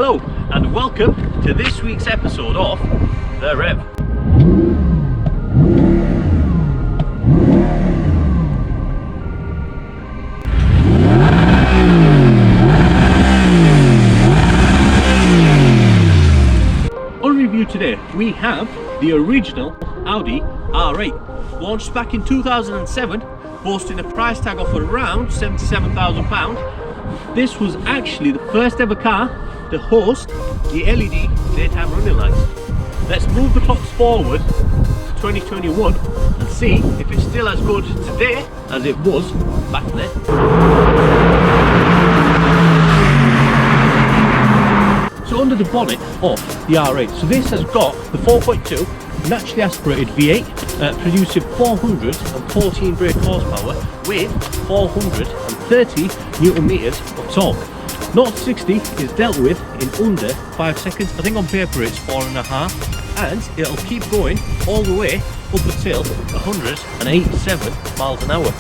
Hello and welcome to this week's episode of The Rev. On review today we have the original Audi R8, launched back in 2007, boasting a price tag of around £77,000. This was actually the first ever car to host the LED daytime running lights. Let's move the clocks forward to 2021 and see if it's still as good today as it was back then. So under the bonnet of the R8, so this has got the 4.2 naturally aspirated V8 producing 414 brake horsepower with 430 Newton meters of torque. 0 to 60 is dealt with in under 5 seconds. I think on paper it's 4.5, and it'll keep going all the way up until 187 miles an hour.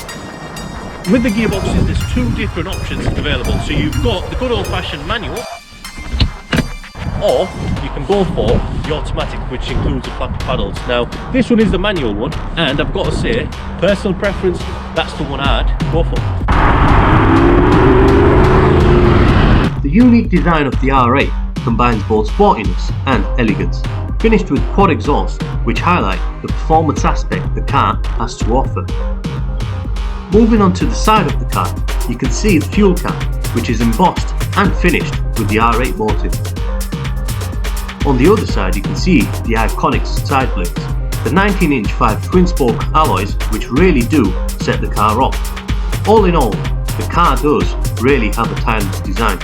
With the gearboxes, there's two different options available. So you've got the good old-fashioned manual, or you can go for the automatic, which includes the flat paddles. Now this one is the manual one, and I've got to say, personal preference, that's the one I'd go for. The unique design of the R8 combines both sportiness and elegance, finished with quad exhaust which highlight the performance aspect the car has to offer. Moving on to the side of the car, you can see the fuel cap, which is embossed and finished with the R8 motif. On the other side you can see the iconic side blades, the 19-inch 5 twin-spoke alloys which really do set the car off. All in all, the car does really have a timeless design.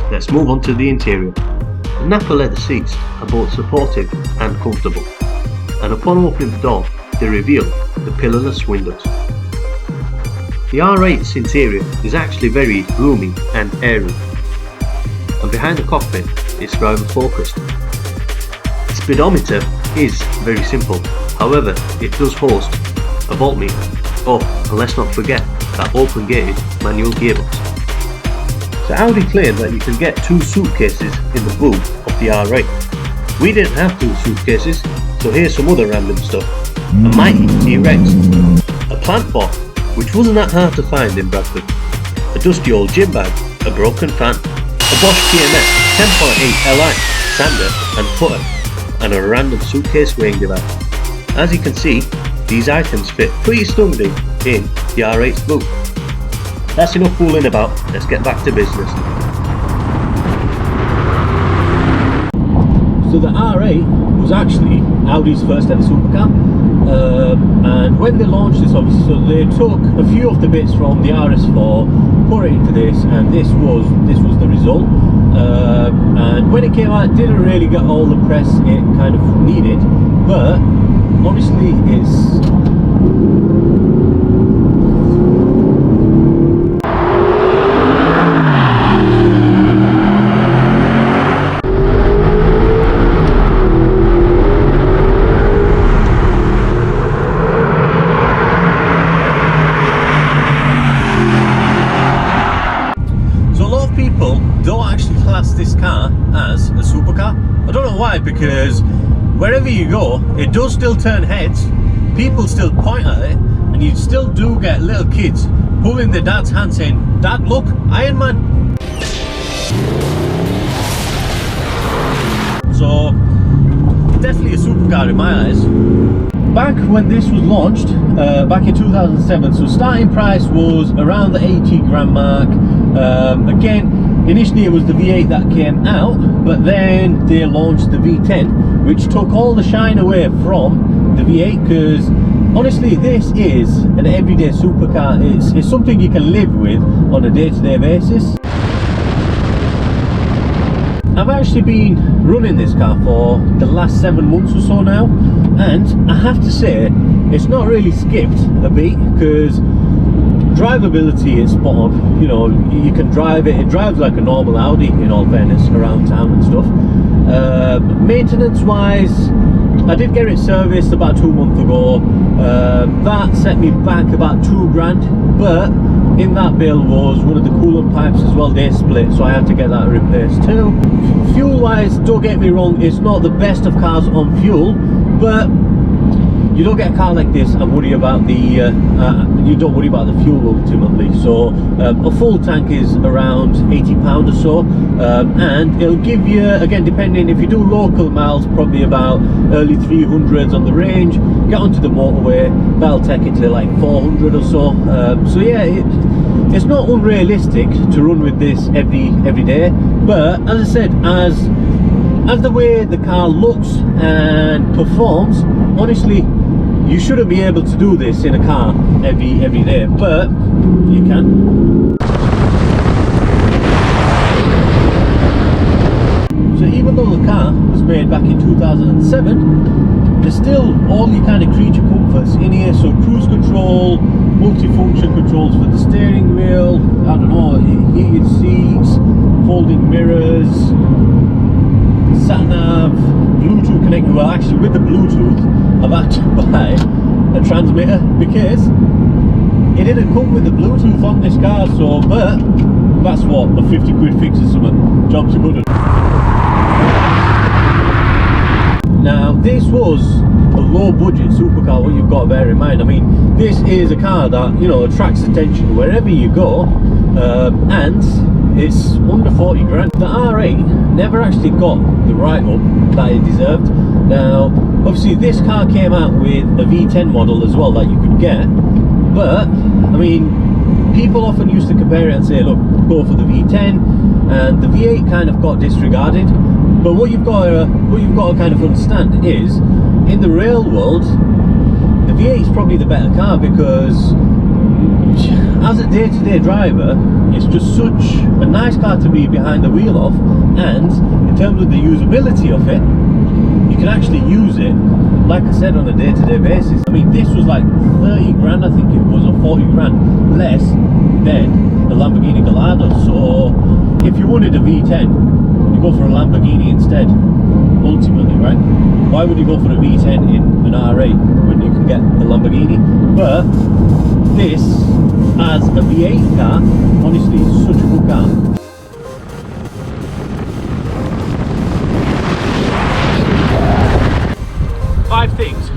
Let's move on to the interior. The nappa leather seats are both supportive and comfortable, and upon opening the door they reveal the pillarless windows. The R8's interior is actually very roomy and airy, and behind the cockpit it's driver focused. The speedometer is very simple, however it does host a voltmeter. Oh, and let's not forget that open gated manual gearbox. So Audi claimed that you can get 2 suitcases in the boot of the R8. We didn't have 2 suitcases, so here's some other random stuff. A mighty T-Rex, a plant pot, which wasn't that hard to find in Bradford, a dusty old gym bag, a broken fan, a Bosch TMS 10.8 Li, sander and putter, and a random suitcase weighing device. As you can see, these items fit pretty snugly in the R8's boot. That's enough fooling about, let's get back to business. So the R8 was actually Audi's first ever supercar, and when they launched this, obviously, so they took a few of the bits from the RS4, put it into this, and this was the result. And when it came out, it didn't really get all the press it kind of needed, but honestly it's this car as a supercar. I don't know why, because wherever you go it does still turn heads, people still point at it, and you still do get little kids pulling their dad's hand saying, "Dad, look, Iron Man." So definitely a supercar in my eyes. Back when this was launched, back in 2007, so starting price was around the 80 grand mark. Again, initially it was the V8 that came out, but then they launched the V10, which took all the shine away from the V8, because honestly this is an everyday supercar. It's something you can live with on a day-to-day basis. I've actually been running this car for the last 7 months or so now, and I have to say it's not really skipped a beat, because drivability is spot on. You know, you can drive it drives like a normal Audi in all fairness around town and stuff. Maintenance wise, I did get it serviced about 2 months ago. That set me back about 2 grand, but in that bill was one of the coolant pipes as well. They split, so I had to get that replaced too. fuel wise, don't get me wrong, it's not the best of cars on fuel, but you don't get a car like this and worry about the you don't worry about the fuel ultimately. So a full tank is around £80 or so, and it'll give you, again, depending if you do local miles, probably about early 300s on the range. Get onto the motorway, that'll take it to like 400 or so. So yeah, it's not unrealistic to run with this every day, but as I said, as the way the car looks and performs, honestly, you shouldn't be able to do this in a car every day, but you can. So even though the car was made back in 2007, there's still all your kind of creature comforts in here. So cruise control, multifunction controls for the steering wheel, I don't know, heated seats, folding mirrors, sat-nav, Bluetooth connector. Well, actually, with the Bluetooth, I've had to buy a transmitter because it didn't come with the Bluetooth on this car. So, but that's what, a 50 quid fix or something. Job's good. Now, this was a low budget supercar, what you've got to bear in mind. I mean, this is a car that, you know, attracts attention wherever you go, and it's under 40 grand. The R8 never actually got the write-up that it deserved. Now, obviously this car came out with a V10 model as well that you could get, but I mean, people often used to compare it and say, look, go for the V10, and the V8 kind of got disregarded. But what you've got to kind of understand is, in the real world, the V8 is probably the better car, because as a day-to-day driver, it's just such a nice car to be behind the wheel of, and in terms of the usability of it, you can actually use it, like I said, on a day-to-day basis. I mean, this was like 30 grand, I think it was, or 40 grand less than the Lamborghini Gallardo. So if you wanted a V10, you go for a Lamborghini instead, ultimately, right? Why would you go for a V10 in an R8 when you can get a Lamborghini? But this, as a V8 car, honestly, is such a good car. Five things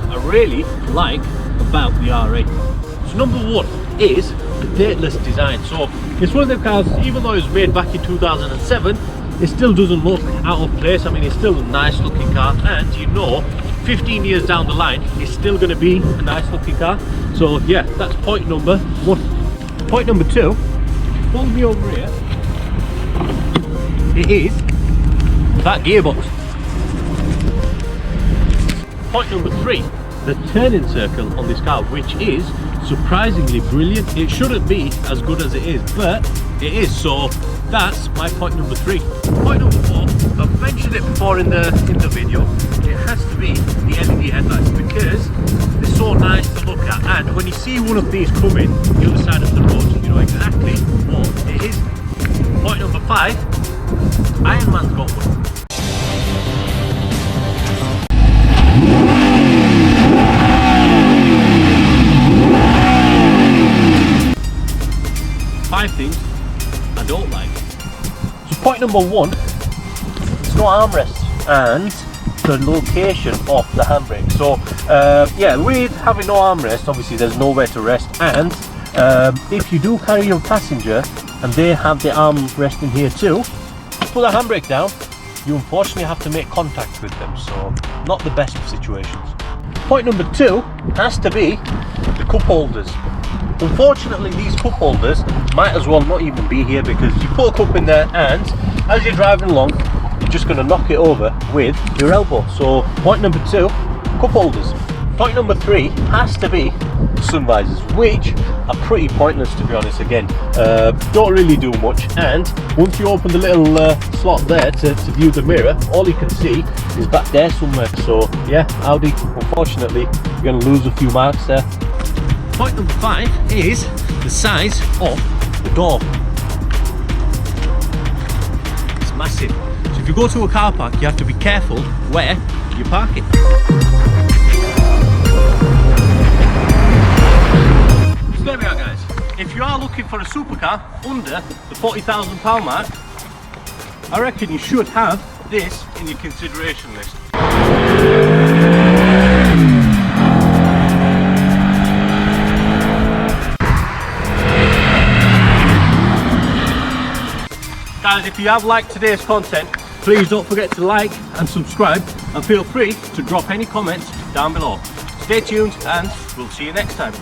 I really like about the R8. So number one is the dateless design. So it's one of the cars, even though it was made back in 2007, it still doesn't look out of place. I mean, it's still a nice looking car, and you know, 15 years down the line, it's still going to be a nice looking car. So yeah, that's point number one. Point number two, follow me over here, it is that gearbox. Point number three, the turning circle on this car, which is surprisingly brilliant. It shouldn't be as good as it is, but it is. So that's my point number three. Point number four, I've mentioned it before in the video, it has to be the LED headlights, because they're so nice to look at, and when you see one of these coming the other side of the road, you know exactly what it is. Point number five, Iron Man's got one. Five things I don't like. So point number one, there's no armrest and the location of the handbrake. So yeah, with having no armrest, obviously there's nowhere to rest, and if you do carry your passenger and they have the armrest in here too, put the handbrake down, you unfortunately have to make contact with them. So not the best of situations. Point number two has to be the cup holders. Unfortunately, these cup holders might as well not even be here, because you put a cup in there and as you're driving along, you're just going to knock it over with your elbow. So point number two, cup holders. Point number three has to be sun visors, which are pretty pointless, to be honest. Again, don't really do much, and once you open the little slot there to view the mirror, all you can see is back there somewhere. So yeah, Audi, unfortunately, you're going to lose a few marks there. Point number five is the size of the door. It's massive. So if you go to a car park, you have to be careful where you park it. So there we are, guys. If you are looking for a supercar under the £40,000 mark, I reckon you should have this in your consideration list. Guys, if you have liked today's content, please don't forget to like and subscribe, and feel free to drop any comments down below. Stay tuned and we'll see you next time.